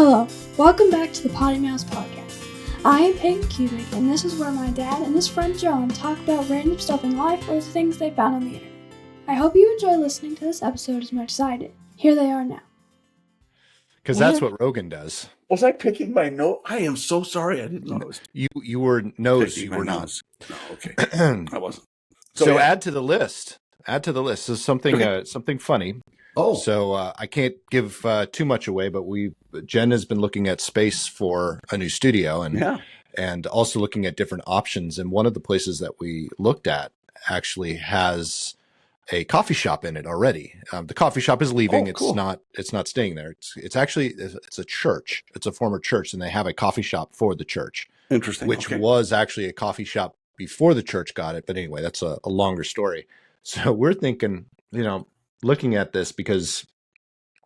Hello, welcome back to the PoddiMouths podcast. I am Peyton Cubic, and this is where my dad and his friend John talk about random stuff in life or the things they found on the internet. I hope you enjoy listening to this episode as much as I did. Here they are now. Because that's what Rogan does. Was I picking my nose? I am so sorry. I didn't know it was You were nose. picking You my were not. nose. No, okay. I wasn't. So yeah. add to the list. Add to the list. This is something something funny. Oh, So I can't give too much away, but Jen has been looking at space for a new studio and also looking at different options. And one of the places that we looked at actually has a coffee shop in it already. The coffee shop is leaving. Oh, cool. It's not staying there. It's actually a church. It's a former church, and they have a coffee shop for the church, interesting. which Okay. was actually a coffee shop before the church got it. But anyway, that's a longer story. So we're thinking, looking at this because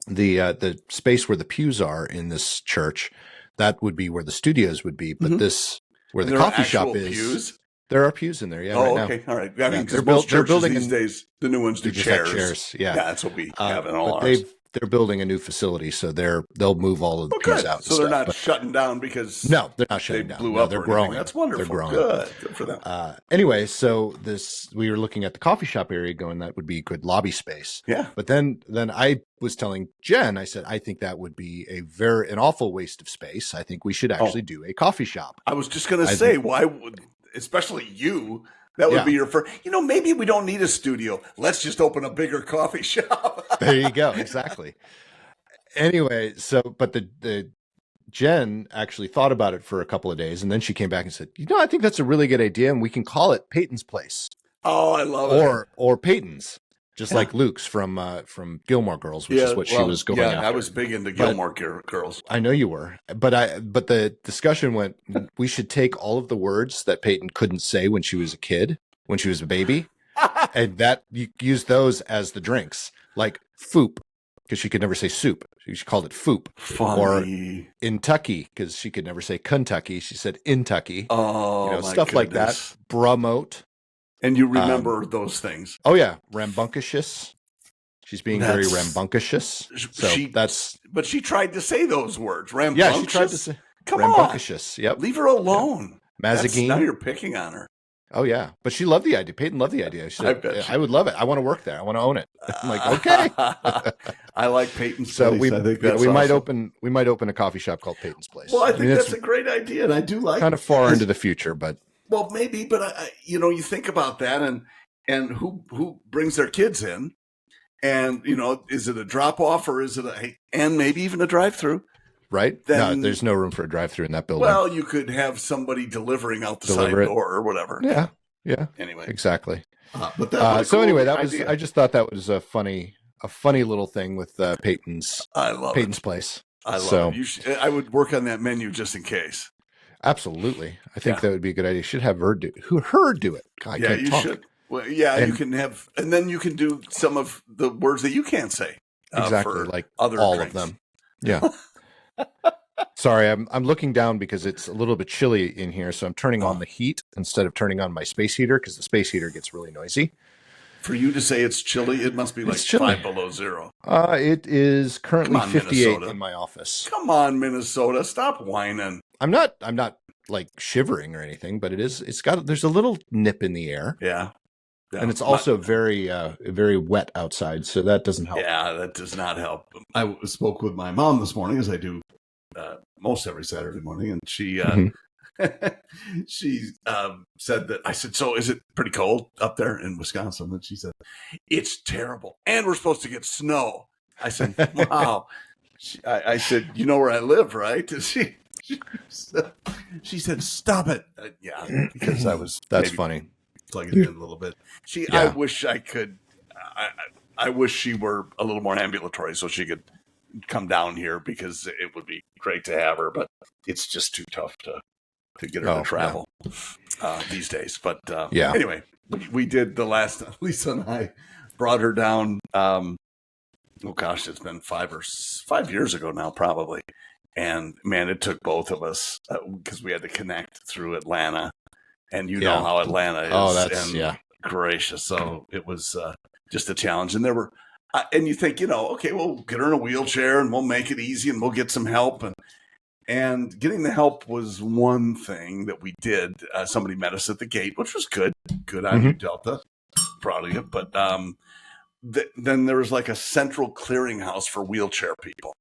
the space where the pews are in this church, that would be where the studios would be. But Mhm. where the There are coffee shop actual is, pews? there are pews in there. Yeah, Oh, right okay. now. All right. I mean, Yeah, because most they're churches building these days, the new ones do They just have chairs. chairs. Yeah. Yeah, that's what we have in all but ours. they're building a new facility, so they'll move all of the Oh, pews good. out. So they're not shutting down because No, they're not they shutting down. blew No, up. they're or anything. growing. That's wonderful. They're growing. Good for them. Anyway, so we were looking at the coffee shop area, going that would be good lobby space. Yeah. But then I was telling Jen, I said, I think that would be an awful waste of space. I think we should actually do a coffee shop. I was just going to say, why would, especially you, that would be your first. Maybe we don't need a studio. Let's just open a bigger coffee shop. There you go. Exactly. Anyway, but the Jen actually thought about it for a couple of days, and then she came back and said, I think that's a really good idea, and we can call it Peyton's Place. Oh, I love it. Or Peyton's, just like Luke's from Gilmore Girls, which is what she was going after. I was big into Gilmore Girls. I know you were, but the discussion went, we should take all of the words that Peyton couldn't say when she was a kid, when she was a baby, and that you use those as the drinks, like foop, because she could never say soup. She called it foop. Funny. Or Kentucky, because she could never say Kentucky. She said Intucky. Oh, my stuff like that. goodness. Bramote. And you remember those things. Oh, yeah. Rambunctious. She's being very rambunctious. But she tried to say those words. Rambunctious. Yeah, she tried to say. Come rambunctious. on. Yep. Leave her alone. Mazagine. Now you're picking on her. Oh, yeah. But she loved the idea. Peyton loved the idea. She said, I would love it. I want to work there. I want to own it. I'm like, okay. I like Peyton's So Place. I think that's we awesome. might open a coffee shop called Peyton's Place. Well, I think that's a great idea, and I do like kind of far into the future, but well, maybe. But you think about that, and who brings their kids in, and is it a drop off or is it and maybe even a drive through? Right? Then, no, there's no room for a drive-through in that building. Well, you could have somebody delivering out the side door or whatever. Yeah. Anyway, exactly. But that so anyway, that idea. was. I just thought that was a funny little thing with Peyton's. I love Peyton's it. Place. I love it. I would work on that menu just in case. Absolutely, I think that would be a good idea. You should have her do it. God, I can't you talk. should. Well, you can have, and then you can do some of the words that you can't say. Exactly, like other all drinks. of them. Yeah. Sorry, I'm looking down because it's a little bit chilly in here, so I'm turning on the heat instead of turning on my space heater because the space heater gets really noisy. For you to say it's chilly, it must be like 5 below zero. It is currently 58 Minnesota. in my office. Come on, Minnesota, stop whining. I'm not like shivering or anything, but there's a little nip in the air. Yeah. And it's also very wet outside, so that doesn't help. Yeah, that does not help. I spoke with my mom this morning, as I do most every Saturday morning, and she she said that I said, so is it pretty cold up there in Wisconsin? And she said, it's terrible, and we're supposed to get snow. I said, wow. I said, you know where I live, right? She said, stop it. Yeah, because I was that's funny. Plugging it in a little bit. I wish I could. I wish she were a little more ambulatory so she could come down here because it would be great to have her, but it's just too tough to get her to travel these days. But anyway, we did the last. Lisa and I brought her down. It's been 5 years ago now, probably. And man, it took both of us because we had to connect through Atlanta, and know how Atlanta is. Oh, that's gracious. So it was just a challenge, and there were. And you think, okay, we'll get her in a wheelchair and we'll make it easy and we'll get some help. And And getting the help was one thing that we did. Somebody met us at the gate, which was good. Good on you, Delta. Proud of you. But then there was like a central clearinghouse for wheelchair people.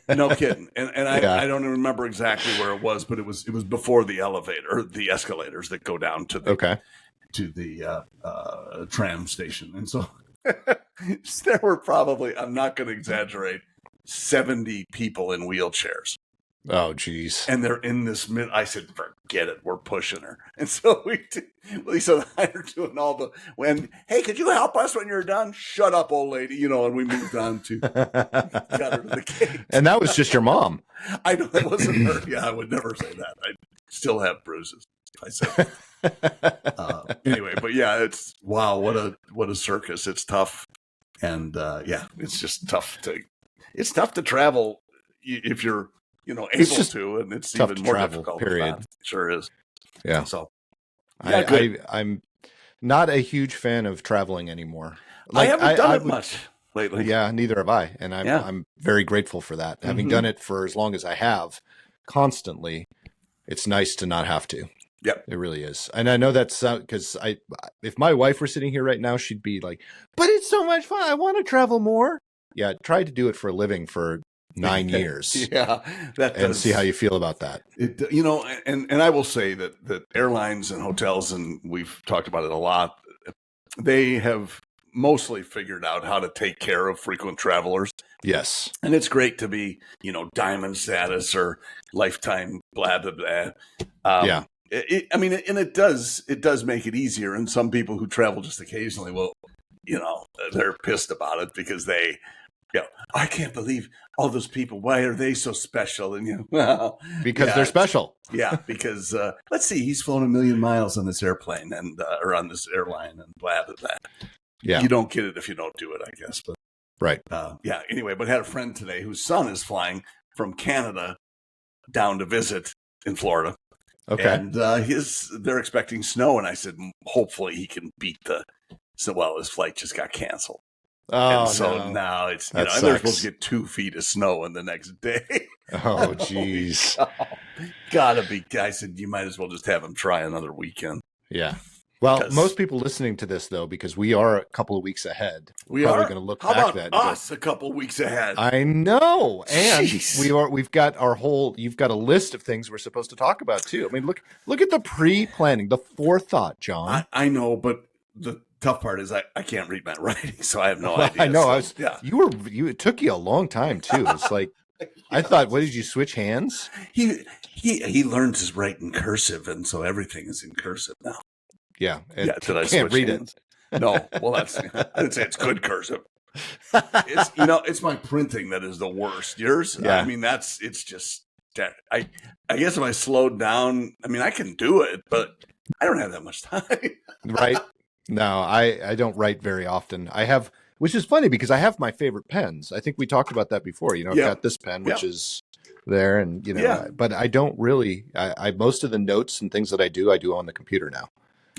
No kidding. And I don't even remember exactly where it was, but it was before the elevator or the escalators that go down to the tram station. And so there were probably, I'm not going to exaggerate, 70 people in wheelchairs. Oh, geez. And they're in this I said, forget it. We're pushing her. And so Lisa and I are doing all hey, could you help us when you're done? Shut up, old lady. And we moved on to, got her to the gate. And that was just your mom. I know that wasn't her. Yeah, I would never say that. I still have bruises. I said anyway, but yeah, it's, wow, what a circus. It's tough. And it's just tough to travel if you're, able to, and it's even more difficult. Period. Sure is. Yeah. So I'm not a huge fan of traveling anymore. I haven't done it much lately. Yeah, neither have I. And I'm very grateful for that. Having done it for as long as I have constantly, it's nice to not have to. Yep. It really is. And I know that's because if my wife were sitting here right now, she'd be like, but it's so much fun. I want to travel more. Yeah. Try to do it for a living for 9 years. Yeah. And see how you feel about that. And I will say that airlines and hotels, and we've talked about it a lot, they have mostly figured out how to take care of frequent travelers. Yes. And it's great to be, diamond status or lifetime blah, blah, blah. Yeah. It does make it easier. And some people who travel just occasionally, well, they're pissed about it because they, I can't believe all those people. Why are they so special? And because they're special. Yeah, because let's see, he's flown 1 million miles on this airplane and or on this airline and blah blah blah. Yeah, you don't get it if you don't do it, I guess. But right. Anyway, but I had a friend today whose son is flying from Canada down to visit in Florida. Okay, and they're expecting snow, and I said hopefully he can beat his flight just got canceled. Oh, and so now it's and they're supposed to get 2 feet of snow in the next day. Oh, geez. Gotta be. I said you might as well just have him try another weekend. Yeah. Well, most people listening to this though, because we are a couple of weeks ahead, we're probably going to look How back about that us a couple of weeks ahead. I know, and Jeez. we've got our whole. You've got a list of things we're supposed to talk about too. I mean, look at the pre-planning, the forethought, John. I know, but the tough part is I can't read my writing, so I have no idea. I know. So, It took you a long time too. It's like I thought. What did you switch hands? He learned to write in cursive, and so everything is in cursive now. Yeah. Did I can't read hands? It? No. Well, I didn't say it's good cursive. It's my printing that is the worst. Yours? Yeah. I mean, it's just that I guess if I slowed down, I can do it, but I don't have that much time. Right. No, I don't write very often. I have, which is funny because I have my favorite pens. I think we talked about that before. I've got this pen, which is there, and but I don't really. I most of the notes and things that I do on the computer now.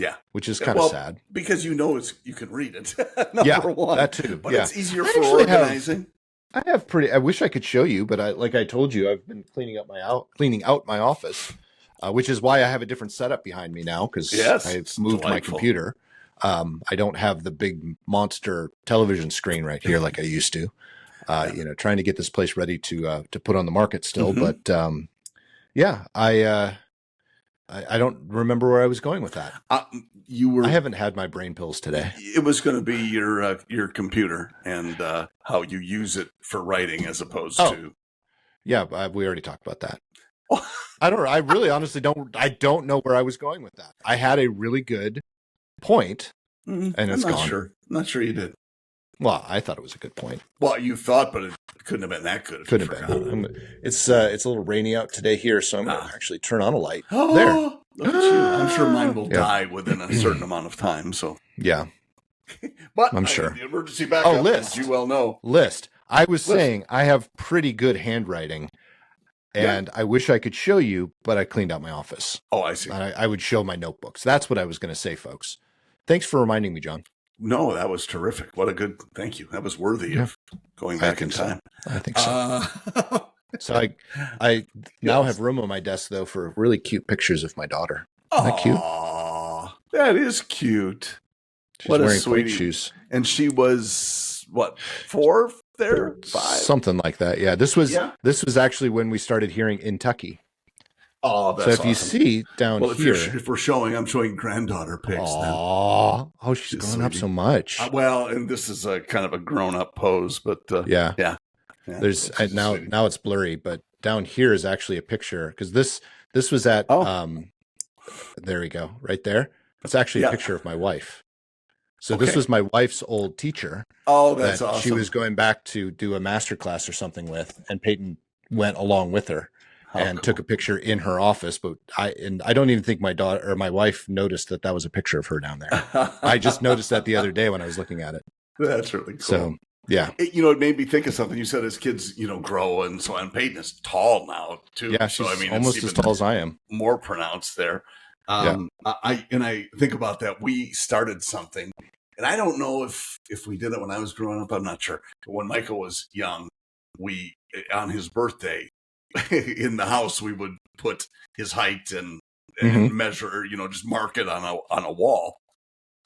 Yeah, which is kind of sad because you can read it. Number one, that too. But it's easier for organizing. I wish I could show you, but like I told you, I've been cleaning out my office, which is why I have a different setup behind me now because I've moved my computer. I don't have the big monster television screen right here like I used to. Trying to get this place ready to put on the market still, but I don't remember where I was going with that. I haven't had my brain pills today. It was going to be your computer and how you use it for writing as opposed to. Yeah, we already talked about that. I really honestly don't. I don't know where I was going with that. I had a really good point, and it's gone. I'm not sure you did. Well, I thought it was a good point. Well, you thought, but it couldn't have been that good. Couldn't have been. It's a little rainy out today here, so I'm going to actually turn on a light. There. Look at you. I'm sure mine will die within a certain amount of time. So yeah, but I'm sure. The emergency backup, list. As you well know. List. I was saying I have pretty good handwriting, and I wish I could show you, but I cleaned out my office. Oh, I see. I would show my notebooks. That's what I was going to say, folks. Thanks for reminding me, John. No, that was terrific. What a good, thank you. That was worthy of going back in time. I think so. So I now have room on my desk though for really cute pictures of my daughter. Isn't that cute? Aww, that is cute. She's What a wearing sweetie. pointe shoes. And she was what, 4 there? 5? Something like that. Yeah. This was actually when we started hearing in Tucky. Oh, that's so if awesome. you see down here, if we're showing, I'm showing granddaughter pics. Oh, she's grown up so much. Well, and this is a kind of a grown up pose, but yeah. There's now it's blurry, but down here is actually a picture because this was at there we go, right there. It's actually a picture of my wife. So this was my wife's old teacher. Oh, that's awesome. She was going back to do a master class or something with, and Peyton went along with her. Took a picture in her office, but I don't even think my daughter or my wife noticed that was a picture of her down there. I just noticed that the other day when I was looking at it. That's really cool. So yeah, it made me think of something you said. As kids, grow and so on. Peyton is tall now too. Yeah, she's almost as tall as I am. More pronounced there. I think about that. We started something, and I don't know if we did it when I was growing up. I'm not sure. But when Michael was young, we on his birthday. In the house, we would put his height and measure, just mark it on a wall.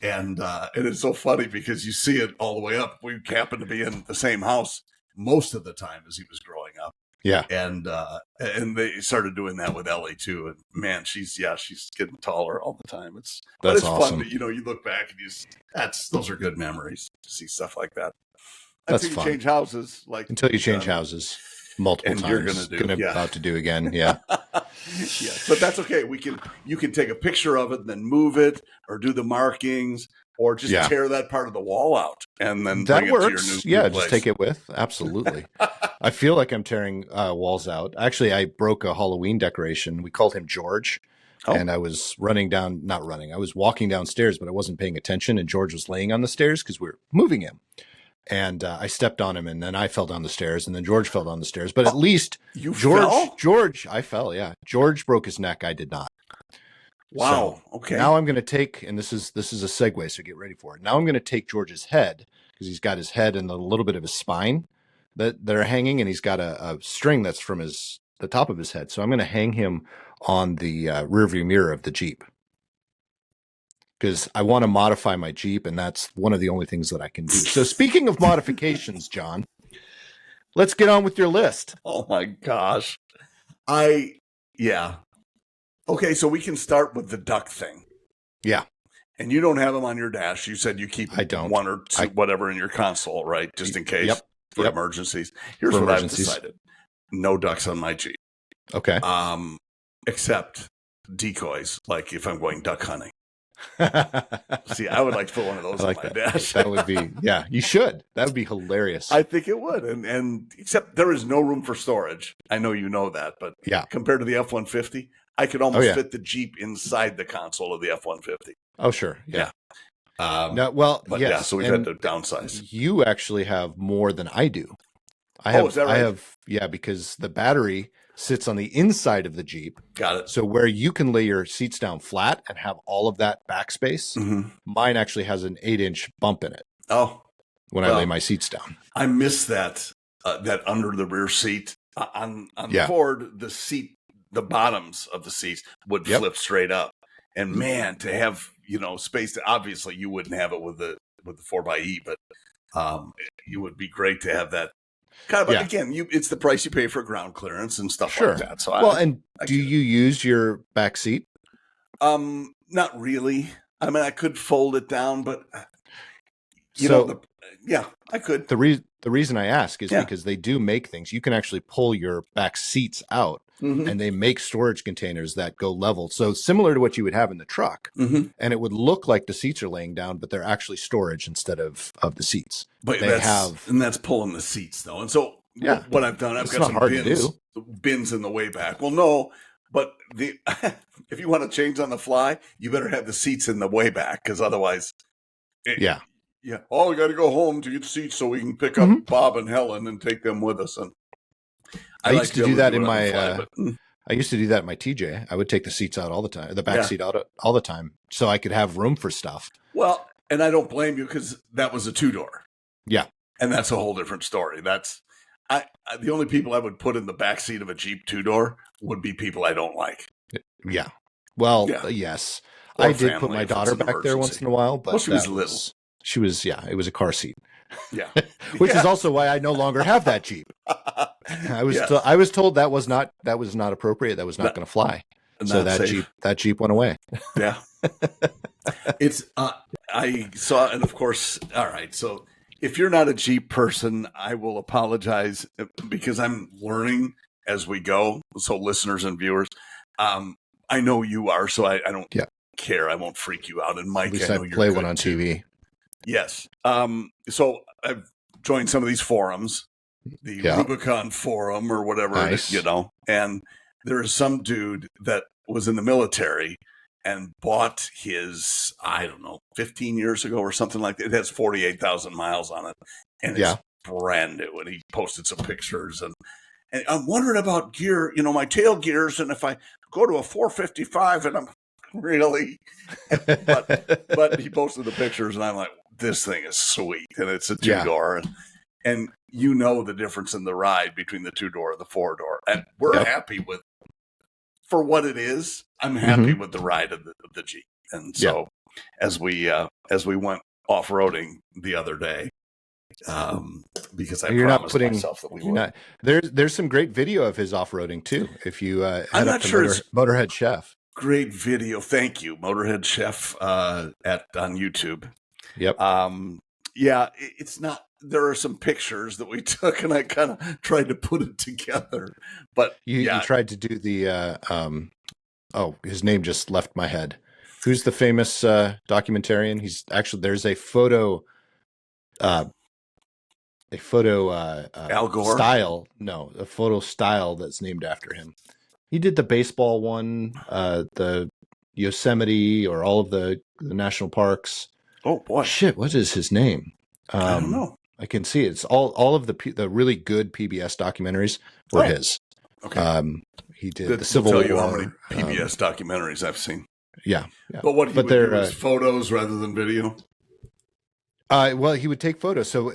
And it's so funny because you see it all the way up. We happened to be in the same house most of the time as he was growing up. Yeah. And they started doing that with Ellie too. And man, she's getting taller all the time. It's awesome. Fun to, you look back and those are good memories to see stuff like that. That's until fun. You change houses, until you change houses. Multiple times. You're about to do again. Yeah. But that's okay. You can take a picture of it and then move it or do the markings or just tear that part of the wall out and then that bring works. It to your new place. Just take it with. Absolutely. I feel like I'm tearing walls out. Actually, I broke a Halloween decoration. We called him George. And I was I was walking downstairs, but I wasn't paying attention. And George was laying on the stairs because we were moving him. And I stepped on him, and then I fell down the stairs, and then George fell down the stairs. But at least George, I fell. Yeah, George broke his neck. I did not. Wow. So okay. Now I'm going to take, and this is a segue, so get ready for it. Now I'm going to take George's head because he's got his head and a little bit of his spine that are hanging, and he's got a string that's from the top of his head. So I'm going to hang him on the rearview mirror of the Jeep. Because I want to modify my Jeep, and that's one of the only things that I can do. So speaking of modifications, John, let's get on with your list. Oh, my gosh. Okay, so we can start with the duck thing. Yeah. And you don't have them on your dash. You said you keep one or two, whatever, in your console, right? Just in case for emergencies. Here's what I've decided. No ducks on my Jeep. Okay. Except decoys, like if I'm going duck hunting. See, I would like to put one of those on my dash. That would be, you should. That would be hilarious. I think it would. And except there is no room for storage. I know you know that, but compared to the F-150, I could almost fit the Jeep inside the console of the F-150. Oh, sure. Yeah. So we've had to downsize. You actually have more than I do. Is that right? I have, because the battery sits on the inside of the Jeep. Got it. So where you can lay your seats down flat and have all of that backspace, mine actually has an 8-inch bump in it. Oh, when I lay my seats down. I miss that under the rear seat on the Ford. The seat, the bottoms of the seats would flip straight up, and man, to have space. Obviously, you wouldn't have it with the 4xe, but it would be great to have that. Kind of, again, it's the price you pay for ground clearance and stuff like that. So do you use your back seat? Not really. I mean, I could fold it down, but I could. The reason I ask is because they do make things. You can actually pull your back seats out, and they make storage containers that go level. So similar to what you would have in the truck, and it would look like the seats are laying down, but they're actually storage instead of the seats. But that's pulling the seats though. And so what I've done, I've got some bins in the way back. Well, no, but if you want to change on the fly, you better have the seats in the way back because otherwise, oh, we got to go home to get seats so we can pick up Bob and Helen and take them with us. And I used to do that in my. I used to do that in my TJ. I would take the seats out all the time, the back seat out all the time, so I could have room for stuff. Well, and I don't blame you because that was a 2-door. Yeah, and that's a whole different story. The only people I would put in the backseat of a Jeep 2-door would be people I don't like. Yeah. Well, yes. Or I did put family my if it's daughter an back there once emergency. in a while, but Well, she was little. She was, it was a car seat. Yeah. Which is also why I no longer have that Jeep. I was told that was not appropriate. That was not going to fly. So that Jeep went away. Yeah. It's I saw, and of course, all right. So if you're not a Jeep person, I will apologize because I'm learning as we go. So listeners and viewers, I know you are, so I don't care. I won't freak you out. And Mike, at least I know play you're one on too. TV. Yes. So I've joined some of these forums, the Rubicon forum or whatever, and there is some dude that was in the military and bought his, I don't know, 15 years ago or something like that. It has 48,000 miles on it, and it's brand new. And he posted some pictures, and I'm wondering about gear, my tail gears, and if I go to a 455, and I'm really, but he posted the pictures, and I'm like, this thing is sweet, and it's a 2-door, and the difference in the ride between the 2-door and the 4-door, and we're happy with. For what it is, I'm happy with the ride of the Jeep. And so as we went off-roading the other day, because I promised myself that we would. There's some great video of his off-roading too. If you head up to Motorhead Chef. Great video. Thank you, Motorhead Chef on YouTube. Yep. It's not. There are some pictures that we took, and I kind of tried to put it together. But you tried to do the. His name just left my head. Who's the famous documentarian? He's actually there's a photo. Al Gore style. No, a photo style that's named after him. He did the baseball one, the Yosemite, or all of the national parks. Oh boy! Shit, what is his name? I don't know. I can see it. It's all of the really good PBS documentaries were his. Okay. He did the Civil War. Tell you how many PBS documentaries I've seen. Yeah. But what he would do is photos rather than video. Well, he would take photos. So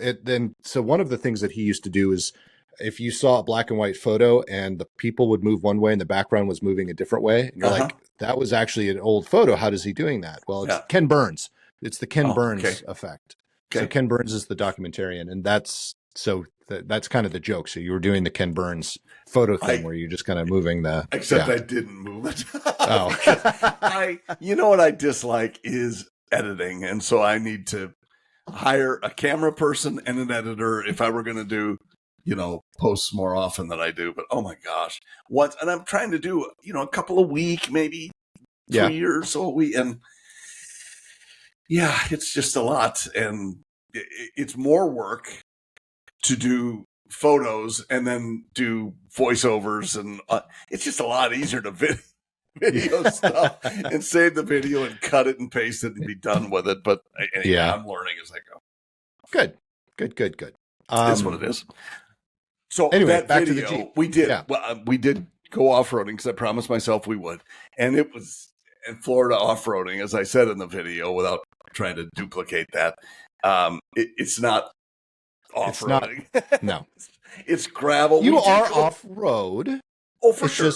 one of the things that he used to do is, if you saw a black and white photo and the people would move one way and the background was moving a different way, and you're like, that was actually an old photo. How does he doing that? Well, it's Ken Burns. It's the Ken Burns effect. Okay. So Ken Burns is the documentarian, and that's kind of the joke. So you were doing the Ken Burns photo thing where you're just kind of moving the. Except I didn't move it. What I dislike is editing, and so I need to hire a camera person and an editor if I were going to do, posts more often than I do. But oh my gosh, and I'm trying to do, a couple a week, maybe 2 years a week, and. Yeah, it's just a lot, and it's more work to do photos and then do voiceovers, and it's just a lot easier to video stuff and save the video and cut it and paste it and be done with it. But anyway, I'm learning as I go. Good. That's what it is. So anyway, that back video, to the Jeep. We did. Yeah. Well, we did go off-roading because I promised myself we would, and it was in Florida off-roading, as I said in the video, without trying to duplicate that. It's not off-roading. No. It's gravel. You are off-road. Oh, for sure.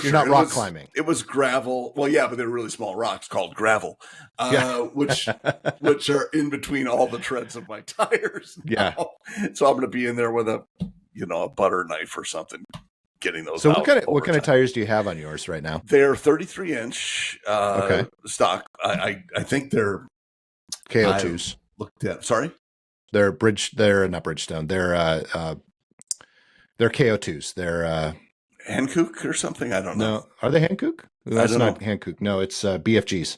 You're not rock climbing. It was gravel. Well, yeah, but they're really small rocks called gravel, which are in between all the treads of my tires now. Yeah. So I'm going to be in there with a butter knife or something, getting those. So what kind of tires do you have on yours right now? They're 33-inch stock. I think they're KO2s. Looked at. Sorry, they're not Bridgestone. They're KO2s. They're Hankook or something. I don't know. No, are they Hankook? That's not Hankook. No, it's BFGs.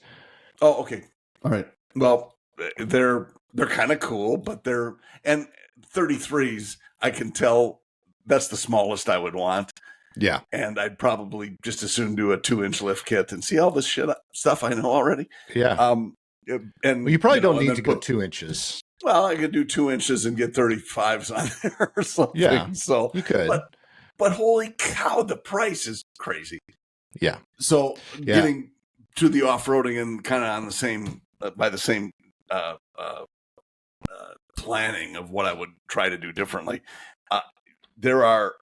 Oh, okay. All right. Well, they're kind of cool, but they're 33s. I can tell that's the smallest I would want. Yeah. And I'd probably just as soon do a 2-inch lift kit and see all this stuff I know already. Yeah. And you probably don't need to go 2 inches. Well, I could do 2 inches and get 35s on there or something. Yeah. So you could. But holy cow, the price is crazy. Yeah. So getting to the off-roading and kind of on the same, by the same planning of what I would try to do differently. there are.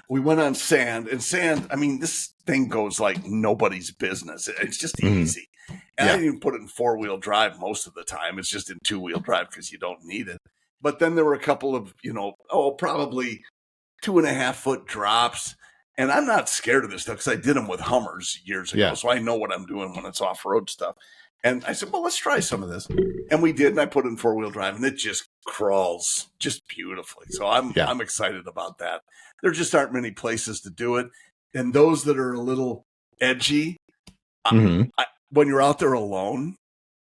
We went on sand, and sand. I mean, this thing goes like nobody's business. It's just easy, and I didn't even put it in 4-wheel drive most of the time. It's just in 2-wheel drive because you don't need it. But then there were a couple of, probably 2.5-foot drops. And I'm not scared of this stuff because I did them with Hummers years ago. So I know what I'm doing when it's off-road stuff. And I said, well, let's try some of this. And we did. And I put it in 4-wheel drive and it just crawls just beautifully. So I'm excited about that. There just aren't many places to do it. And those that are a little edgy, when you're out there alone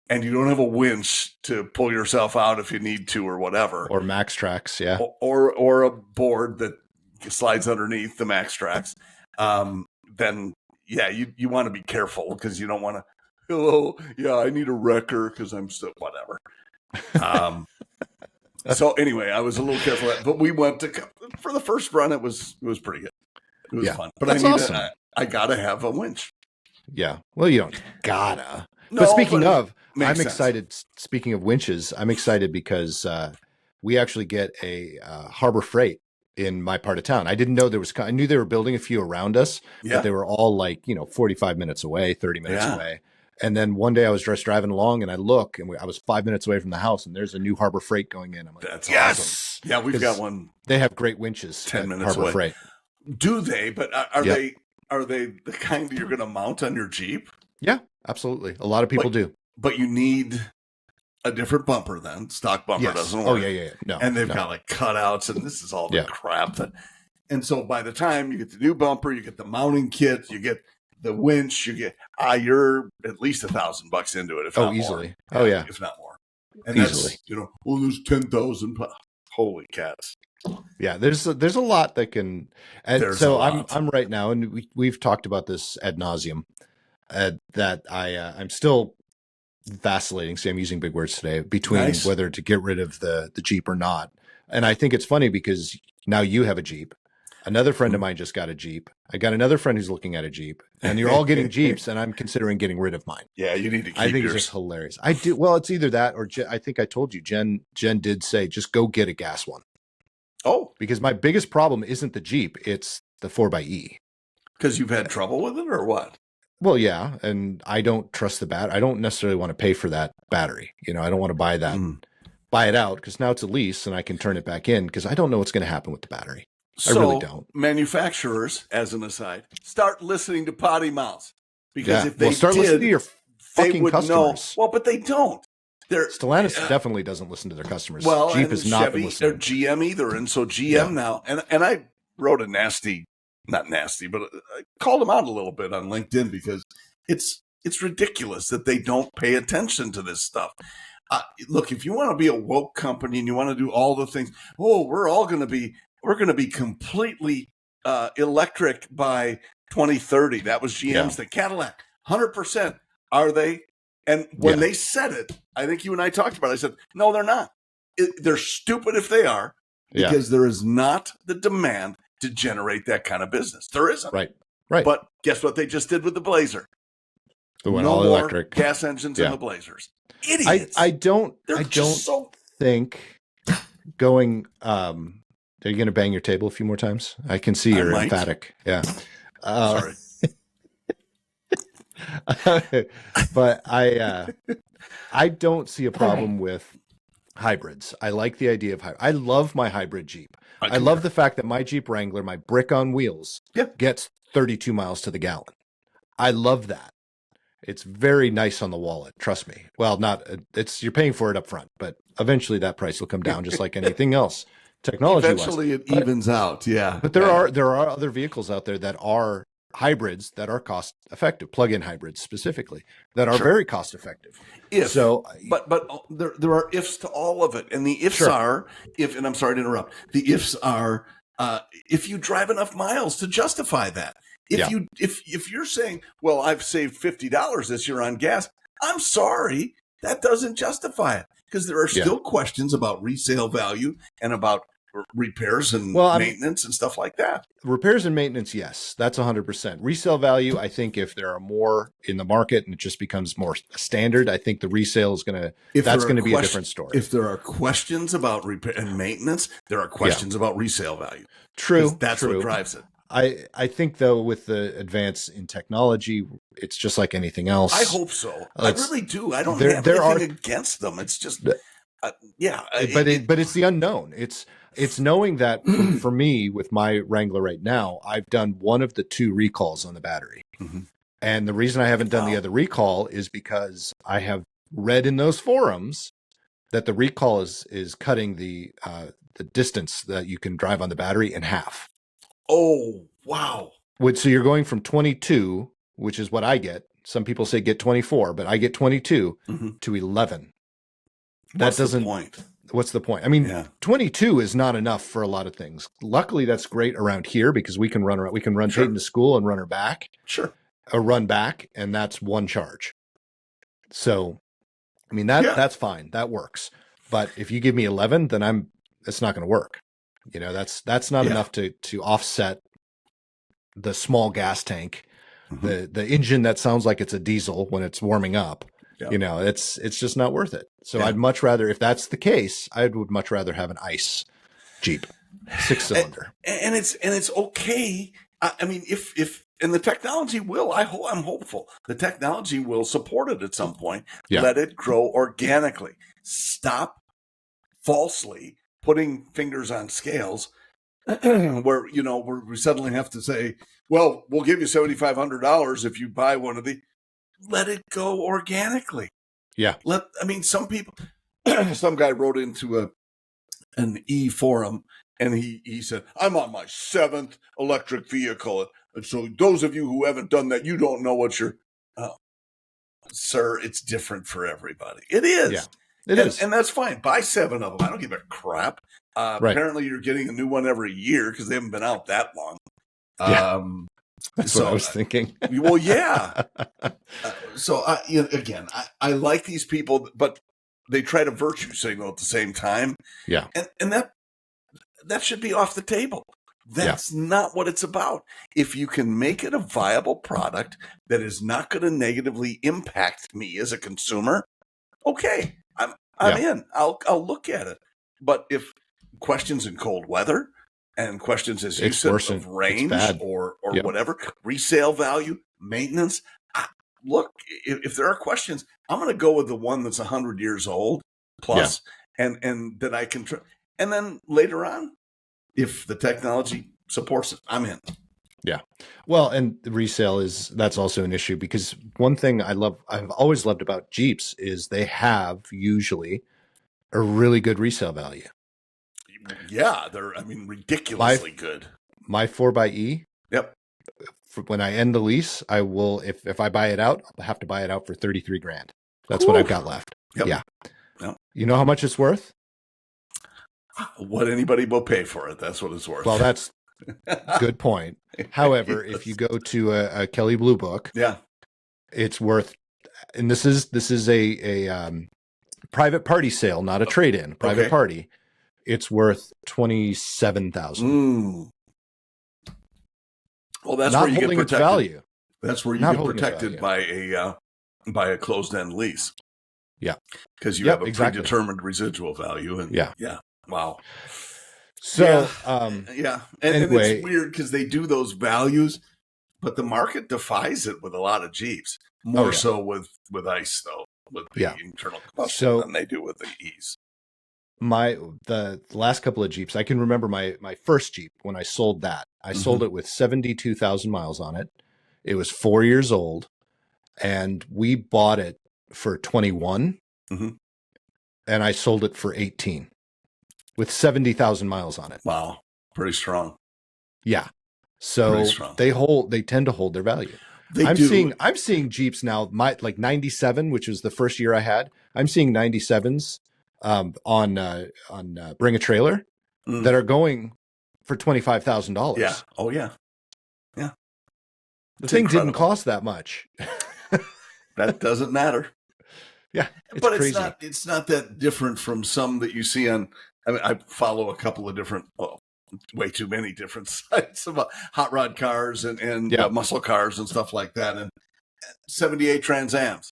and you don't have a winch to pull yourself out if you need to or whatever. Or Max Tracks, yeah. Or a board that slides underneath the Max Tracks, then you want to be careful because you don't want to, I need a wrecker because I'm still whatever. So anyway, I was a little careful, but we went for the first run. It was pretty good. It was fun, but awesome. I gotta have a winch. Yeah. Well, you don't gotta. No, but speaking of, I'm sense. excited. Speaking of winches, I'm excited because we actually get a Harbor Freight in my part of town. I didn't know I knew they were building a few around us, but they were all like, 45 minutes away, 30 minutes away. And then one day I was just driving along and I look and I was 5 minutes away from the house and there's a new Harbor Freight going in. I'm like, that's yes! Awesome. Yeah, we've got one. They have great winches. 10 minutes Harbor away. Freight. Do they? But are they the kind that you're going to mount on your Jeep? Yeah, absolutely. A lot of people do. But you need a different bumper then. Stock bumper doesn't work. Oh, yeah. No. And they've got like cutouts and this is all the crap. And so by the time you get the new bumper, you get the mounting kit, you get the winch, you get, you're at least $1,000 into it. If not easily. More. Oh, yeah. If not more. And easily. That's, there's 10,000. Holy cats. Yeah, there's a lot that can, and so I'm right now, and we've talked about this ad nauseum, that I'm still vacillating. See, I'm using big words today between whether to get rid of the Jeep or not. And I think it's funny because now you have a Jeep. Another friend of mine just got a Jeep. I got another friend who's looking at a Jeep, and you're all getting Jeeps, and I'm considering getting rid of mine. Yeah, you need to keep I think yours. it's just hilarious. I do. Well, it's either that or I think I told you, Jen did say, just go get a gas one. Oh. Because my biggest problem isn't the Jeep, it's the 4xe. Because you've had trouble with it or what? Well, yeah, and I don't trust the battery. I don't necessarily want to pay for that battery. I don't want to buy that, buy it out, because now it's a lease and I can turn it back in because I don't know what's going to happen with the battery. I really don't. Manufacturers, as an aside, start listening to PoddiMouths. Because if they start listening to your fucking customers. Well, but they don't. Stellantis definitely doesn't listen to their customers. Well, Jeep is not Chevy listening. or GM either. And so GM now, and I wrote a not nasty, but I called them out a little bit on LinkedIn because it's ridiculous that they don't pay attention to this stuff. Look, if you want to be a woke company and you want to do all the things, we're going to be completely electric by 2030. That was GM's thing. Cadillac, 100%. Are they? And when they said it, I think you and I talked about it. I said, no, they're not. They're stupid if they are, because there is not the demand to generate that kind of business. There isn't. Right. But guess what they just did with the Blazer? They went all electric. Gas engines in the Blazers. Idiots. I don't think going, are you going to bang your table a few more times? I can see you're emphatic. Yeah. Sorry. But I don't see a problem with hybrids. I like the idea of hybrid. I love my hybrid Jeep. I love the fact that my Jeep Wrangler, my brick on wheels, gets 32 miles to the gallon. I love that. It's very nice on the wallet. Trust me. Well, you're paying for it up front, but eventually that price will come down just like anything else. Technology eventually it evens out. Yeah. But there are other vehicles out there that are hybrids that are cost effective, plug-in hybrids specifically, that are very cost effective. But there are ifs to all of it. And the ifs are, and I'm sorry to interrupt, the ifs are if you drive enough miles to justify that. If you're saying, well, I've saved $50 this year on gas, I'm sorry, that doesn't justify it, because there are still questions about resale value and about repairs and maintenance and stuff like that. Repairs and maintenance, yes, that's 100%. Resale value, I think if there are more in the market and it just becomes more standard, I think the resale is going to be a different story. If there are questions about repair and maintenance, there are questions about resale value. True. That's what drives it. I think though with the advance in technology, it's just like anything else. I hope so. I really do. I don't have anything against them. It's just, but it's the unknown. It's knowing that for me with my Wrangler right now, I've done one of the 2 recalls on the battery. Mm-hmm. And the reason I haven't done the other recall is because I have read in those forums that the recall is cutting the distance that you can drive on the battery in half. Oh, wow. So you're going from 22, which is what I get. Some people say get 24, but I get 22 to 11. What's the point? I mean, 22 is not enough for a lot of things. Luckily, that's great around here because we can run Peyton to school and run her back. Sure. Or run back, and that's one charge. So, I mean, that's fine. That works. But if you give me 11, then it's not going to work. You know, that's not enough to offset the small gas tank, the engine that sounds like it's a diesel when it's warming up. Yeah. You know, it's just not worth it. So I'd much rather, if that's the case, I would much rather have an ICE Jeep, 6-cylinder. And it's okay. I mean, if the technology will, I'm hopeful the technology will support it at some point. Yeah. Let it grow organically. Stop falsely putting fingers on scales where, we suddenly have to say, well, we'll give you $7,500 if you buy one of the. Let it go organically. Yeah. Some people, some guy wrote into an e-forum and he said, I'm on my 7th electric vehicle. And so those of you who haven't done that, you don't know what you're, sir, it's different for everybody. It is. Yeah. It is. And that's fine. Buy 7 of them. I don't give a crap. Right. Apparently you're getting a new one every year because they haven't been out that long. Yeah. That's what I was thinking. Well, yeah. Again, I like these people, but they try to virtue signal at the same time. Yeah. And that should be off the table. That's not what it's about. If you can make it a viable product that is not going to negatively impact me as a consumer, okay, I'm in. I'll look at it. But if questions in cold weather and questions, as you said, of range or whatever, resale value, maintenance, look, if there are questions, I'm going to go with the one that's 100 years old plus, and that I can. And then later on, if the technology supports it, I'm in. Yeah. Well, and the resale that's also an issue because one thing I've always loved about Jeeps is they have usually a really good resale value. Yeah, they're ridiculously good. My 4xe. Yep. When I end the lease, I will if I buy it out, I'll have to buy it out for $33,000. That's what I've got left. Yep. Yeah. Yep. You know how much it's worth? What anybody will pay for it. That's what it's worth. Well, that's good point. However, if you go to a Kelley Blue Book, it's worth, and this is a private party sale, not a trade-in. Private party. It's worth $27,000. Well, that's not where you holding get protected. Its value. That's where you get protected by a closed-end lease. Yeah, because you have a predetermined residual value, and wow. So and anyway, it's weird because they do those values, but the market defies it with a lot of Jeeps. More so with ICE though, with the internal combustion than they do with the E's. The last couple of Jeeps, I can remember my first Jeep when I sold that. I sold it with 72,000 miles on it. It was 4 years old, and we bought it for 21, and I sold it for 18 with 70,000 miles on it. Wow, pretty strong. Yeah, so they tend to hold their value. I'm seeing Jeeps now, like 97, which was the first year I had. I'm seeing 97s. On Bring a Trailer that are going for $25,000. Yeah. Oh yeah. Yeah. The thing didn't cost that much. That doesn't matter. Yeah. But crazy. It's not that different from some that you see on I mean, I follow a couple of different, way too many different sites about hot rod cars and muscle cars and stuff like that. And 78 Trans Ams,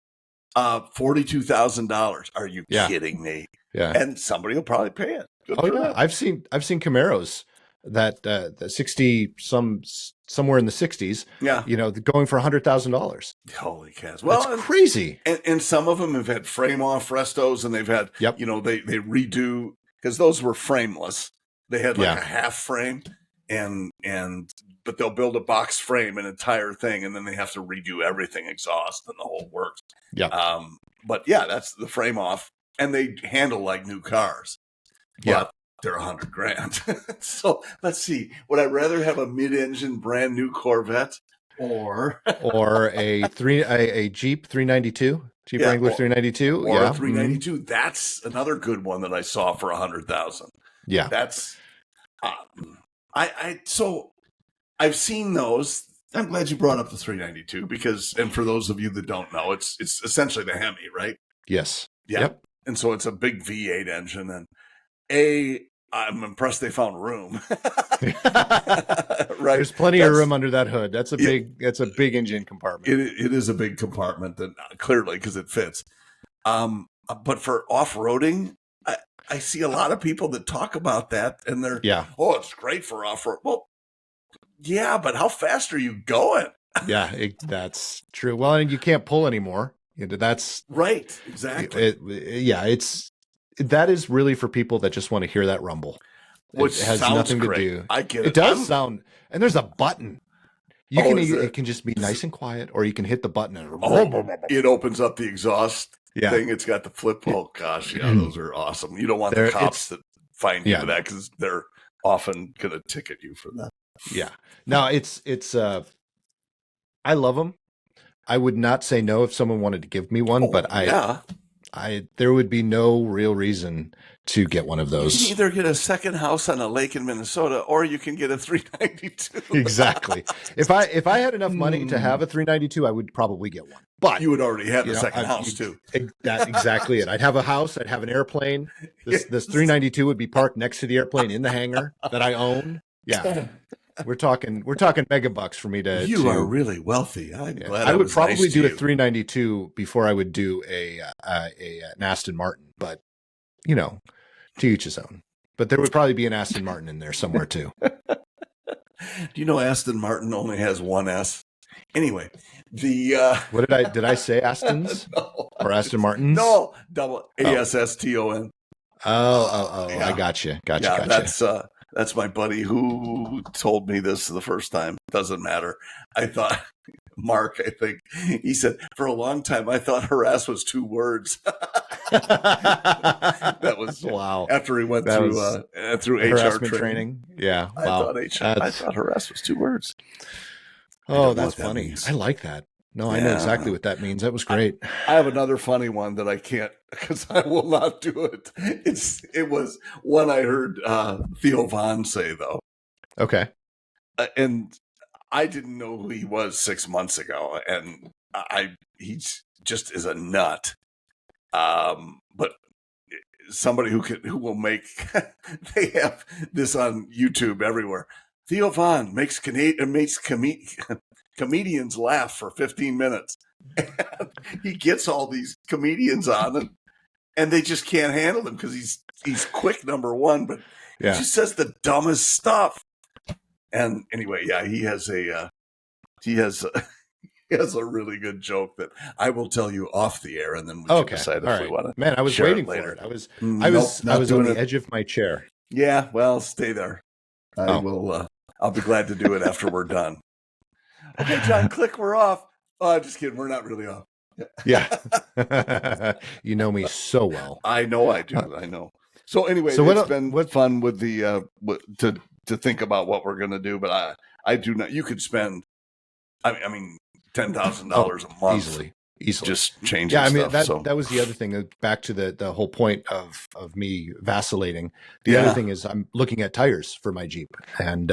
$42,000. Are you kidding me? Yeah. And somebody will probably pay it. Good for them. I've seen Camaros that the 60 somewhere in the 60s. Yeah. Going for $100,000. Holy cats! Well, that's crazy. And some of them have had frame off restos, and they've had they redo, because those were frameless. They had like a half frame, but they'll build a box frame, an entire thing, and then they have to redo everything, exhaust and the whole works. Yeah. But that's the frame off, and they handle like new cars. Yeah. They're $100,000. So let's see. Would I rather have a mid-engine brand new Corvette or a Jeep 392? Jeep Wrangler 392? Or a 392. Mm-hmm. That's another good one that I saw for $100,000. Yeah. That's so I've seen those. I'm glad you brought up the 392 because, and for those of you that don't know, it's essentially the Hemi, right? Yes. Yeah. Yep. And so it's a big V8 engine, and I'm impressed they found room. Right. There's plenty of room under that hood. That's a big engine compartment. It is a big compartment, that clearly, because it fits. But for off-roading, I see a lot of people that talk about that, and they're it's great for off-road. Well, yeah, but how fast are you going? That's true. Well, and you can't pull anymore. That's right. Exactly. That is really for people that just want to hear that rumble. Which it has sounds nothing great. to do. I get it. Does sound, and there's a button. It can just be nice and quiet, or you can hit the button and it opens up the exhaust thing. It's got the flip. Oh gosh, those are awesome. You don't want the cops that find you for that, because they're often going to ticket you for that. Yeah. No, it's I love them. I would not say no if someone wanted to give me one, but there would be no real reason to get one of those. You can either get a second house on a lake in Minnesota, or you can get a 392. Exactly. If I had enough money to have a 392, I would probably get one. But you would already have the second house too. That's exactly it. I'd have a house. I'd have an airplane. This 392 would be parked next to the airplane in the hangar that I own. Yeah. We're talking mega bucks for me to. You are really wealthy. I'm glad. I would probably do a 392 before I would do an Aston Martin, but to each his own. But there would probably be an Aston Martin in there somewhere too. Do you know Aston Martin only has one S? Anyway, what did I say? Astons or Aston Martins? No, double ASSTON. Oh, yeah. I gotcha. That's my buddy who told me this the first time. Doesn't matter. I thought, Mark, I think, he said, for a long time, I thought harass was 2 words. That was wow. After he went through HR training. Yeah. Wow. I thought harass was 2 words. Oh, that's funny. I like that. No, I know exactly what that means. That was great. I have another funny one that I can't, because I will not do it. It was one I heard Theo Von say, though. Okay. And I didn't know who he was 6 months ago, and he just is a nut. But somebody who will make they have this on YouTube everywhere. Theo Von makes comedians laugh for 15 minutes. And he gets all these comedians on, and they just can't handle him because he's quick, number one, but he just says the dumbest stuff. And anyway, he has a really good joke that I will tell you off the air, and then we can decide if we want to. Man, I was waiting for it. I was on the edge of my chair. Yeah, well, stay there. I will. I'll be glad to do it after we're done. Okay, John, click. We're off. Oh, just kidding. We're not really off. Yeah. You know me so well. I know I do. I know. So anyway, it's been fun with the to think about what we're going to do, but I do not. You could spend, I mean, $10,000 a month easily. Just changing. Yeah, I mean stuff, that was the other thing. Back to the whole point of me vacillating. The other thing is I'm looking at tires for my Jeep, and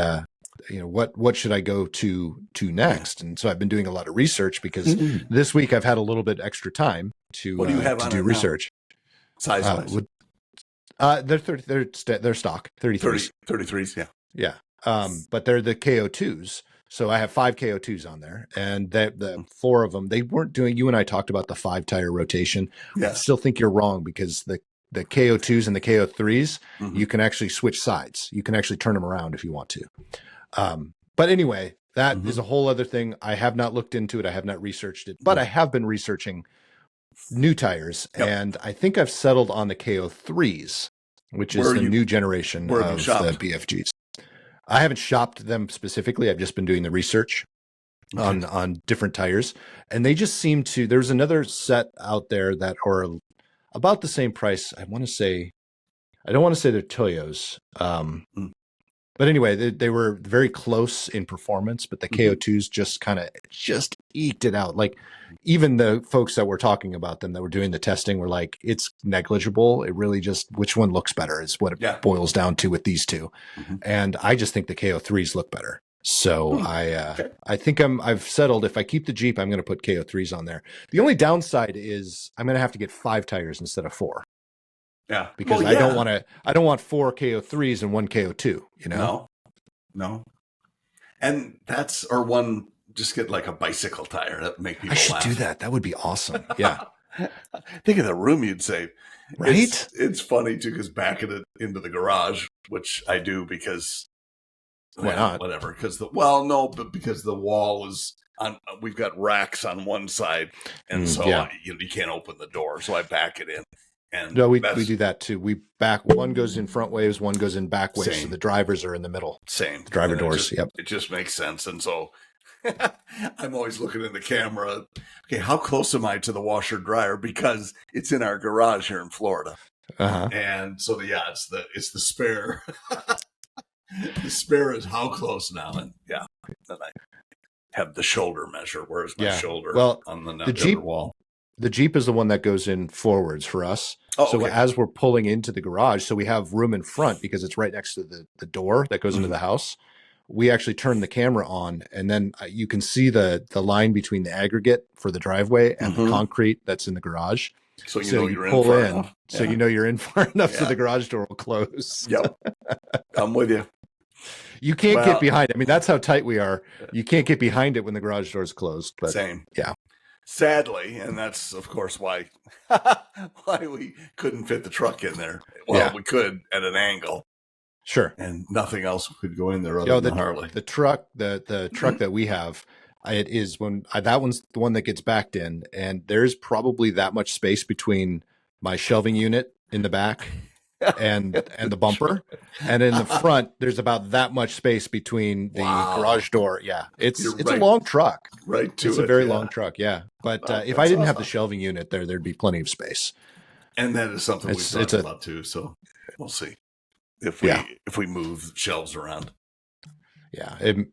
what should I go to next? And so I've been doing a lot of research because this week I've had a little bit extra time to do research. Size-wise? They're stock 33s. 33s, yeah. Yeah. But they're the KO2s. So I have 5 KO2s on there, and the 4 of them, they weren't doing, you and I talked about the 5-tire rotation. Yeah. I still think you're wrong because the KO2s and the KO3s, you can actually switch sides. You can actually turn them around if you want to. But anyway, that is a whole other thing. I have not looked into it. I have not researched it, but I have been researching new tires, and I think I've settled on the KO3s, which is the new generation of the BFGs. I haven't shopped them specifically. I've just been doing the research on different tires, and they just seem to. There's another set out there that are about the same price. I don't want to say they're Toyos, but anyway, they were very close in performance, but the KO2s just eked it out. Like even the folks that were talking about them that were doing the testing were like, it's negligible. It really just, which one looks better is what it boils down to with these two. And I just think the KO3s look better. So I think I've settled. If I keep the Jeep, I'm going to put KO3s on there. The only downside is I'm going to have to get 5 tires instead of 4. Yeah, because I don't want 4 KO3s and 1 KO2. You know, no, and just get like a bicycle tire that make people. I should laugh. do that. That would be awesome. Yeah. Think of the room you'd save. Right. It's funny too because backing it into the garage, which I do because why not? Whatever. Because because the wall is on. We've got racks on one side, and so you can't open the door, so I back it in. And no, we do that too. We back, one goes in front ways, one goes in back ways. So the drivers are in the middle. Same. The driver doors. It just makes sense. And so I'm always looking in the camera. Okay, how close am I to the washer dryer? Because it's in our garage here in Florida. And so it's the spare. The spare is how close now? And then I have the shoulder measure. Where's my shoulder? Well, on the Jeep wall. The Jeep is the one that goes in forwards for us. So as we're pulling into the garage, so we have room in front because it's right next to the door that goes into the house. We actually turn the camera on, and then you can see the line between the aggregate for the driveway and the concrete that's in the garage. So you pull in far in, enough. So you know you're in far enough so the garage door will close. Yep, I'm with you. You can't get behind it. I mean, that's how tight we are. You can't get behind it when the garage door is closed. But same. Yeah. Sadly, and that's of course why we couldn't fit the truck in there. Well, we could at an angle. Sure. And nothing else could go in there other than Harley. The truck, the truck that we have, it is that one's the one that gets backed in, and there's probably that much space between my shelving unit in the back and the bumper, and in the front there's about that much space between the garage door. Yeah, it's a long truck. Right, it's a very long truck. Yeah, but if I didn't have the shelving unit there'd be plenty of space. And that is something we've talked about too. So we'll see if we move shelves around. Yeah, it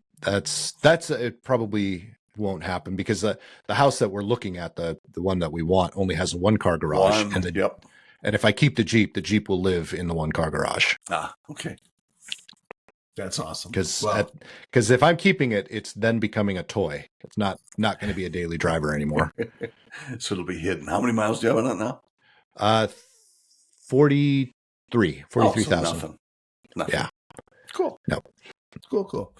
probably won't happen because the house that we're looking at, the one that we want, only has a 1-car garage. And if I keep the Jeep will live in the 1-car garage. Ah, okay. That's awesome. Because if I'm keeping it, it's then becoming a toy. It's not going to be a daily driver anymore. So it'll be hidden. How many miles do you have on it now? 43,000. Nothing. Yeah. Cool. No. Cool.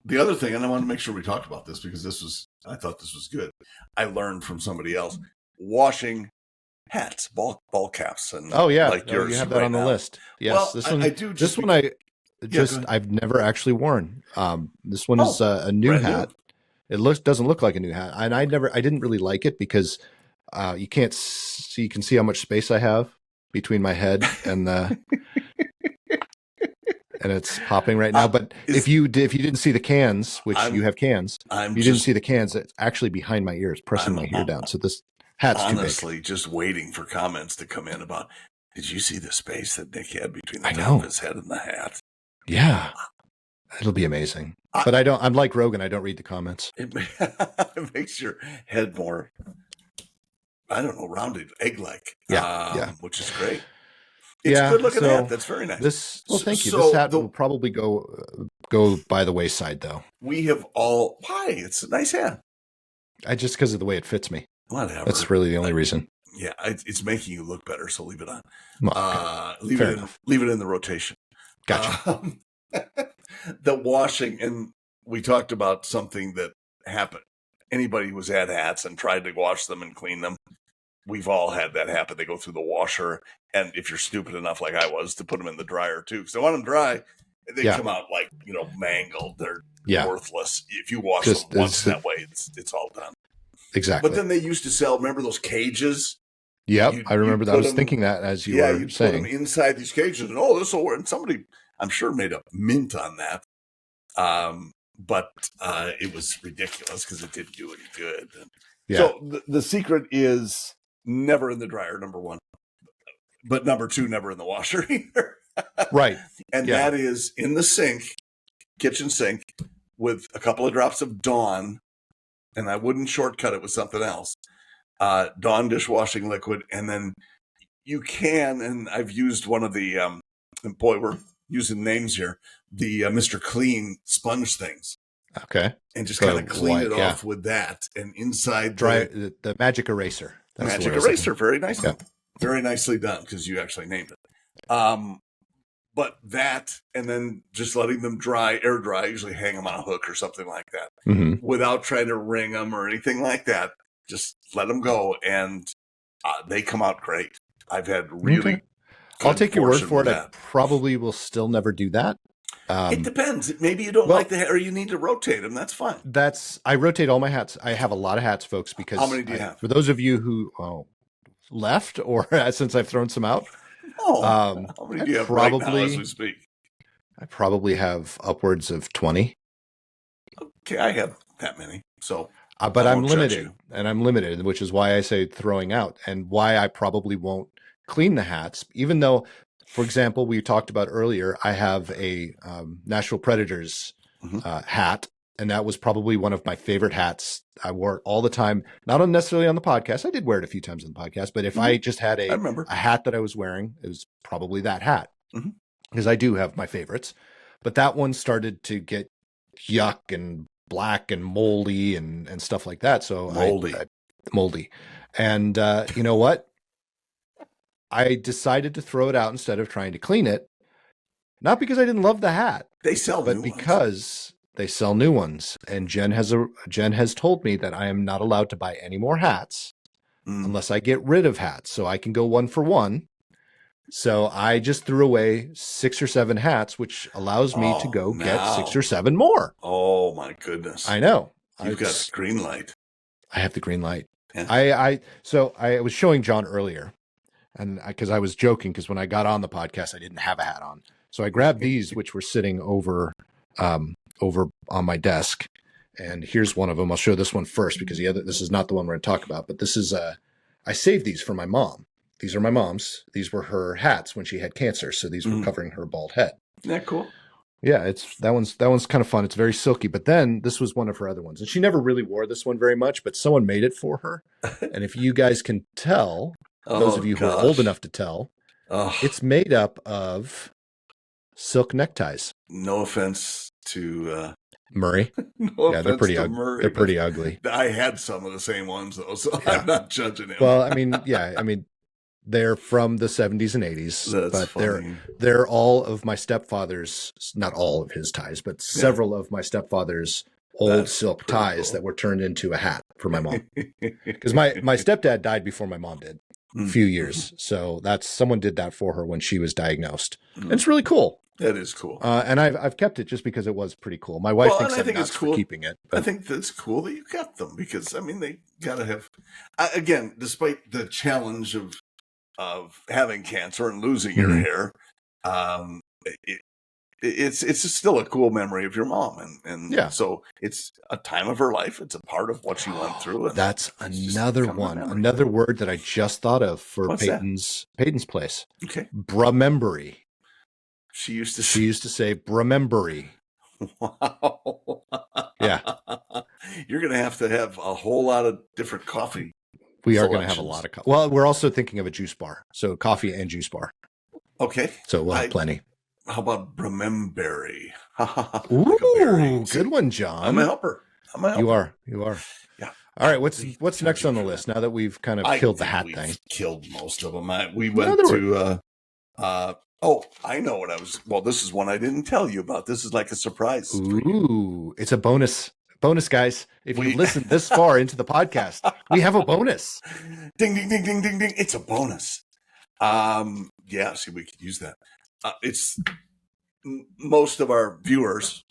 The other thing, and I want to make sure we talked about this because I thought this was good. I learned from somebody else washing hats, ball caps, and like yours. You have that on the list. Yes, well, this one. I do. I've never actually worn. This one is a new hat. New. It doesn't look like a new hat, and I didn't really like it because you can see how much space I have between my head and the. And it's popping right now. But if you didn't see the cans, which you have cans, didn't see the cans, it's actually behind my ears, pressing my ear down. So this hat's honestly too big. Just waiting for comments to come in about, did you see the space that Nick had between the top of his head and the hat? Yeah. It'll be amazing. But I'm like Rogan. I don't read the comments. It makes your head more, I don't know, rounded, egg-like. Yeah. Which is great. It's a good looking hat. That's very nice. Thank you. This hat will probably go by the wayside, though. We have why? It's a nice hat. Just because of the way it fits me. Whatever. That's really the only reason. Yeah, it's making you look better, so leave it on. Leave it in the rotation. Gotcha. The washing, and we talked about something that happened. Anybody who's had hats and tried to wash them and clean them, we've all had that happen. They go through the washer, and if you're stupid enough, like I was, to put them in the dryer too, because I want them dry, they come out like mangled. They're worthless. If you wash them once that way, it's all done. Exactly. But then they used to sell. Remember those cages? Yep, I remember that. I was thinking that as you were you saying. Put them inside these cages, and this will work. And somebody, I'm sure, made a mint on that. But it was ridiculous because it didn't do any good. So the secret is never in the dryer, number one. But number two, never in the washer either. Right. And that is in the sink, kitchen sink, with a couple of drops of Dawn, and I wouldn't shortcut it with something else. Dawn dishwashing liquid, and then you can, and I've used one of the, and boy, we're using names here, the Mr. Clean sponge things. Okay. And just kind of clean it off with that. And inside the magic eraser. That's magic eraser. Very nice. Yeah. Very nicely done, because you actually named it. But that, and then just letting them air dry, usually hang them on a hook or something like that, without trying to wring them or anything like that. Just let them go, and they come out great. I've had really I'll take your word for it. I probably will still never do that. It depends. Maybe you don't like the hat, or you need to rotate them. That's fine. I rotate all my hats. I have a lot of hats, folks, because how many do you have? For those of you who left, or since I've thrown some out. How many do you have right now as we speak? I probably have upwards of 20. Okay, I have that many. So, but I'm limited, which is why I say throwing out, and why I probably won't clean the hats, even though, for example, we talked about earlier, I have a Nashville Predators hat, and that was probably one of my favorite hats. I wore it all the time, not necessarily on the podcast. I did wear it a few times on the podcast, but if I just had a hat that I was wearing, it was probably that hat, because I do have my favorites. But that one started to get yuck and black and moldy and stuff like that. So moldy. And you know what? I decided to throw it out instead of trying to clean it. Not because I didn't love the hat. They sell but because they sell new ones. And Jen has told me that I am not allowed to buy any more hats unless I get rid of hats. So I can go 1 for 1. So I just threw away 6 or 7 hats, which allows me to go get 6 or 7 more. Oh my goodness. I know. You've got the green light. I have the green light. Yeah. So I was showing John earlier, and because I was joking, because when I got on the podcast, I didn't have a hat on. So I grabbed these, which were sitting over on my desk. And here's one of them. I'll show this one first, because this is not the one we're going to talk about, but this is, I saved these for my mom. These are my mom's. These were her hats when she had cancer. So these were covering her bald head. Isn't that cool? Yeah, that one's kind of fun. It's very silky. But then this was one of her other ones. And she never really wore this one very much, but someone made it for her. And if you guys can tell, those of you who are old enough to tell, it's made up of silk neckties. No offense to Murray. They're pretty ugly. Murray, they're pretty ugly. I had some of the same ones though, so I'm not judging him. Well, I mean, they're from the 70s and 80s. That's but funny. they're all of my stepfather's, not all of his ties, but several of my stepfather's old silk ties that were turned into a hat for my mom. Because my stepdad died before my mom did. A few years. So someone did that for her when she was diagnosed. And it's really cool. That is cool. And I've kept it just because it was pretty cool. My wife thinks I'm nuts for keeping it. But I think that's cool that you kept them, because they gotta have, again, despite the challenge of having cancer and losing your hair, it's still a cool memory of your mom, and so it's a time of her life. It's a part of what she went through. And that's another one, another word that I just thought of for Peyton's place. Okay, Bremembury. She used to say Bremembury. Wow. Yeah, you're gonna have to have a whole lot of different coffee. We are going to have a lot of coffee. Well, we're also thinking of a juice bar, so coffee and juice bar. Okay, so we'll have plenty. How about Bremembury? Ooh, good one, John. I'm a helper. You are. Yeah. All right, what's next on the list now that we've kind of killed the hat thing? Killed most of them. We went to I know what I was. Well, this is one I didn't tell you about. This is like a surprise. Ooh, it's a bonus. Bonus, guys. If you listen this far into the podcast, we have a bonus. Ding, ding, ding, ding, ding, ding. It's a bonus. Yeah, see, we could use that. It's most of our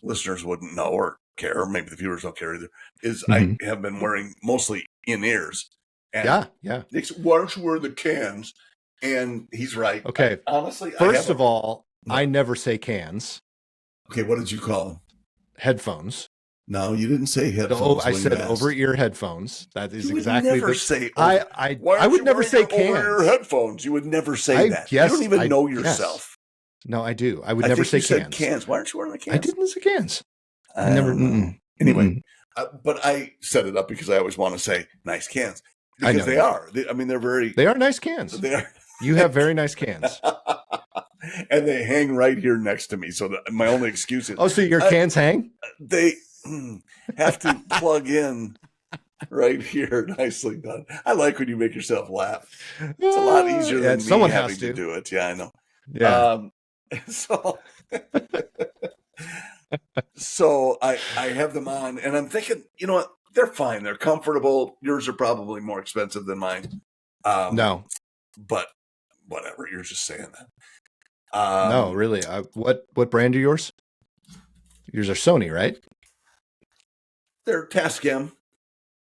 listeners wouldn't know or care, or maybe the viewers don't care either, is I have been wearing mostly in-ears. And yeah. Why don't you wear the cans? And he's right. Okay. Honestly, first of all, I never say cans. Okay, what did you call them? Headphones. No, you didn't say headphones. I said over-ear headphones. That is you exactly would never say. I would never say cans. Over-ear headphones. You would never say that. You don't even know yourself. Yes. No, I do. I would never say cans. Said cans. Why aren't you wearing the cans? I didn't say cans. I never. Anyway, but I set it up because I always want to say nice cans because they are. They're very. They are nice cans. They are. You have very nice cans. And they hang right here next to me. So my only excuse is... Oh, so your cans hang? They have to plug in right here. Nicely done. I like when you make yourself laugh. It's a lot easier than me having to do it. Yeah, I know. Yeah. So I have them on, and I'm thinking, you know what? They're fine. They're comfortable. Yours are probably more expensive than mine. No. But whatever. You're just saying that. No, really. What brand are yours? Yours are Sony, right? They're Tascam.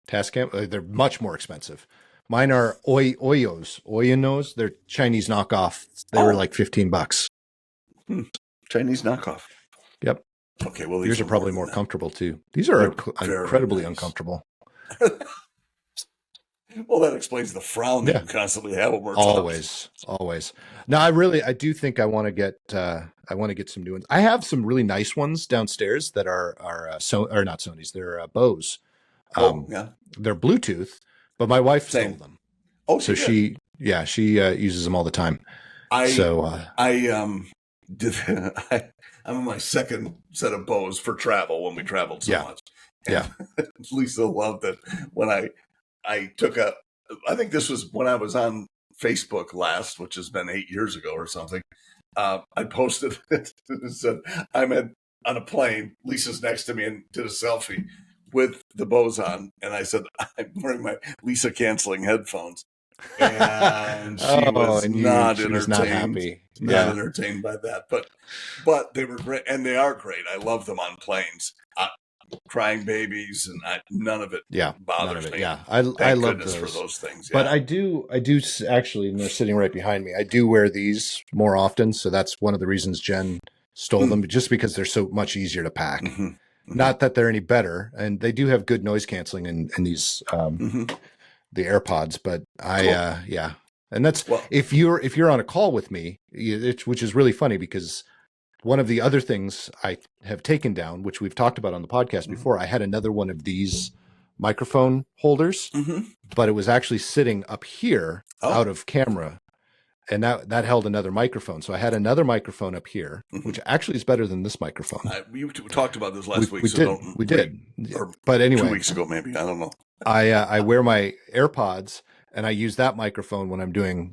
Tascam. They're much more expensive. Mine are Oyonos. They're Chinese knockoff. They were like $15. Chinese knockoff. Yep. Okay. Well, yours are probably more comfortable too. These are incredibly uncomfortable. Well, that explains the frown that you constantly have when we're always. No, I do think I want to get some new ones. I have some really nice ones downstairs that are not Sony's. They're Bose. They're Bluetooth, but my wife stole them. Oh, so she uses them all the time. I'm on my second set of Bose for travel when we traveled so much. And Lisa loved it when I took I think this was when I was on Facebook last, which has been 8 years ago or something. I posted it and said, I'm on a plane. Lisa's next to me and did a selfie with the Bose on. And I said, I'm wearing my Lisa canceling headphones. And she was not entertained. Not entertained by that. But they were great. And they are great. I love them on planes. Crying babies and none of it bothers me. Yeah, I love those. For those things. But I do actually, and they're sitting right behind me. I do wear these more often, so that's one of the reasons Jen stole them, just because they're so much easier to pack. Not that they're any better, and they do have good noise canceling in these the AirPods. But and that's if you're on a call with me, which is really funny because. One of the other things I have taken down, which we've talked about on the podcast before, I had another one of these microphone holders, but it was actually sitting up here out of camera, and that held another microphone. So I had another microphone up here, which actually is better than this microphone. We talked about this last week. We did. But anyway, 2 weeks ago, maybe. I don't know. I wear my AirPods, and I use that microphone when I'm doing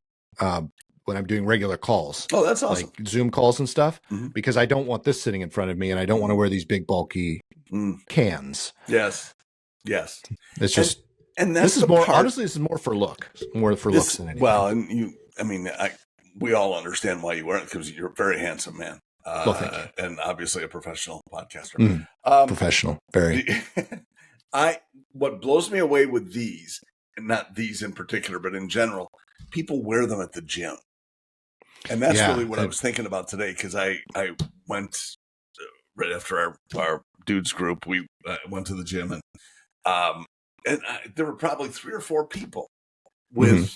regular calls. Oh, that's awesome. Like Zoom calls and stuff, because I don't want this sitting in front of me and I don't want to wear these big bulky cans. Yes. It's just, and that's this is more, honestly, this is more for looks than anything. Well, and we all understand why you wear it because you're a very handsome man. Well, thank you. And obviously a professional podcaster. Professional. Very. What blows me away with these, and not these in particular, but in general, people wear them at the gym. And that's really what I was thinking about today, because I went right after our dudes group. We went to the gym, and there were probably 3 or 4 people with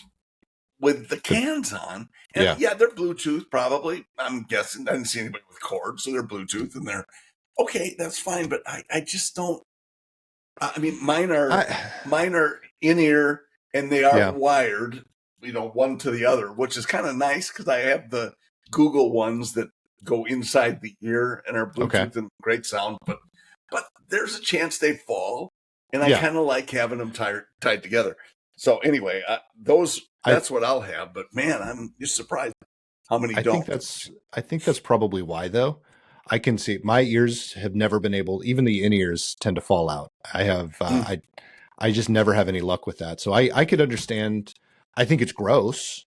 the cans on. And they're Bluetooth probably. I'm guessing. I didn't see anybody with cords, so they're Bluetooth, and they're okay. That's fine, but I just don't. I mean, mine are in ear, and they are wired. One to the other, which is kind of nice because I have the Google ones that go inside the ear and are Bluetooth and great sound. But there's a chance they fall and I kind of like having them tied together. So anyway, that's what I'll have. But man, I'm just surprised how many don't. I think that's probably why, though. I can see my ears have never been able, even the in-ears tend to fall out. I have, I just never have any luck with that. So I could understand. I think it's gross,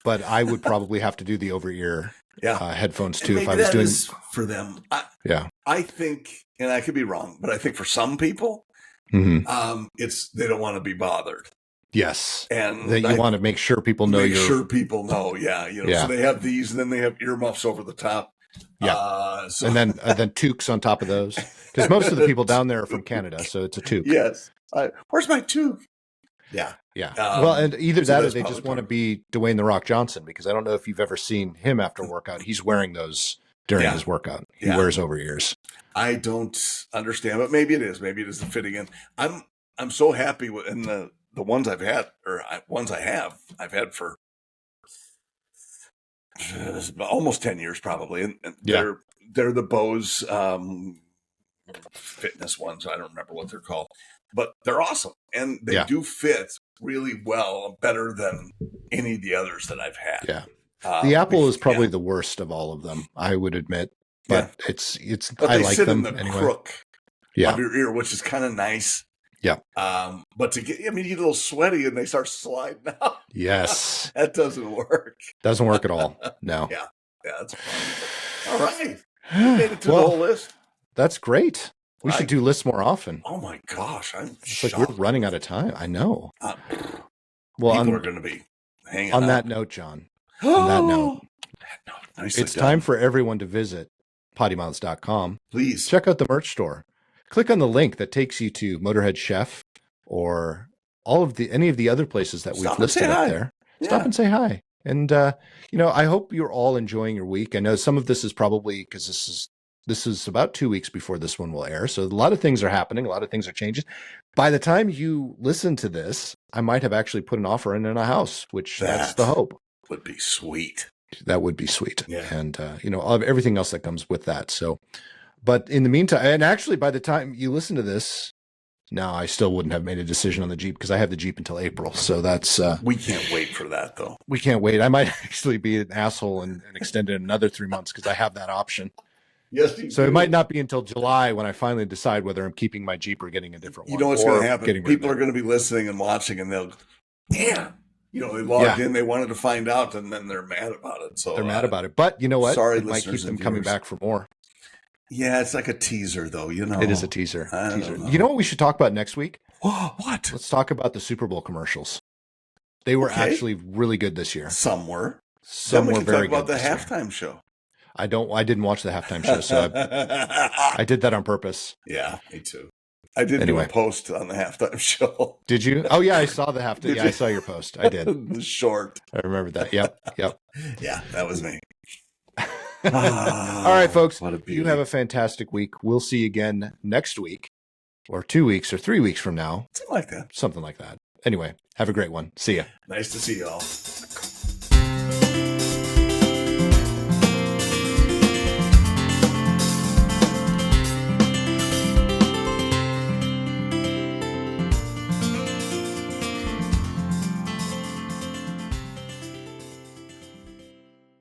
but I would probably have to do the over-ear headphones too if I was doing for them. I think, and I could be wrong, but I think for some people, it's they don't want to be bothered. Yes, and that you want to make sure people know. So they have these, and then they have earmuffs over the top. Yeah, and then toques on top of those, because most of the people down there are from Canada, so it's a toque. Yes, where's my toque? Yeah. Well, and either that or they just want to be Dwayne "The Rock" Johnson, because I don't know if you've ever seen him after workout. He's wearing those during his workout. He wears over ears. I don't understand, but maybe it is. Maybe it isn't fitting in. I'm so happy with the ones I've had, or ones I've had for almost 10 years probably, and they're the Bose fitness ones. I don't remember what they're called, but they're awesome, and they do fit really well, better than any of the others that I've had. The Apple is probably the worst of all of them, I would admit, but it's but I they like sit them in the anyway. crook of your ear, which is kind of nice. But you get a little sweaty and they start sliding out. Yes. That doesn't work. Doesn't work at all. No. That's fun. All right. We made it to the whole list. That's great. We should do lists more often. Oh my gosh. It's like we're running out of time. I know. Well, people are going to be hanging on that note, John. On that note, it's time for everyone to visit PoddiMouths.com. Please check out the merch store. Click on the link that takes you to Motorhead Chef or any of the other places that we've listed up there. Stop and say hi. And I hope you're all enjoying your week. I know some of this is probably because this is about 2 weeks before this one will air. So a lot of things are happening. A lot of things are changing. By the time you listen to this, I might have actually put an offer in a house, which that's the hope. Would be sweet. That would be sweet. Yeah. And, everything else that comes with that. So, but in the meantime, and actually by the time you listen to this, no, I still wouldn't have made a decision on the Jeep because I have the Jeep until April. So that's... we can't wait for that, though. We can't wait. I might actually be an asshole and extend it another 3 months because I have that option. Yes, so it might not be until July when I finally decide whether I'm keeping my Jeep or getting a different one. You know what's going to happen? People are going to be listening and watching, and they'll, they logged in, they wanted to find out, and then they're mad about it. So they're mad about it. But you know what? Sorry, it might keep them coming back for more. Yeah, it's like a teaser, though. It is a teaser. You know what we should talk about next week? What? Let's talk about the Super Bowl commercials. They were actually really good this year. Some were. Some were very good. Talk about the halftime show. I didn't watch the halftime show, so I did that on purpose. Yeah, me too. I did do a post on the halftime show. Did you? Oh yeah, I saw the halftime. I saw your post. I did. The short. I remember that. Yep. Yeah, that was me. All right, folks. You have a fantastic week. We'll see you again next week, or 2 weeks, or 3 weeks from now. Something like that. Anyway, have a great one. See ya. Nice to see you all.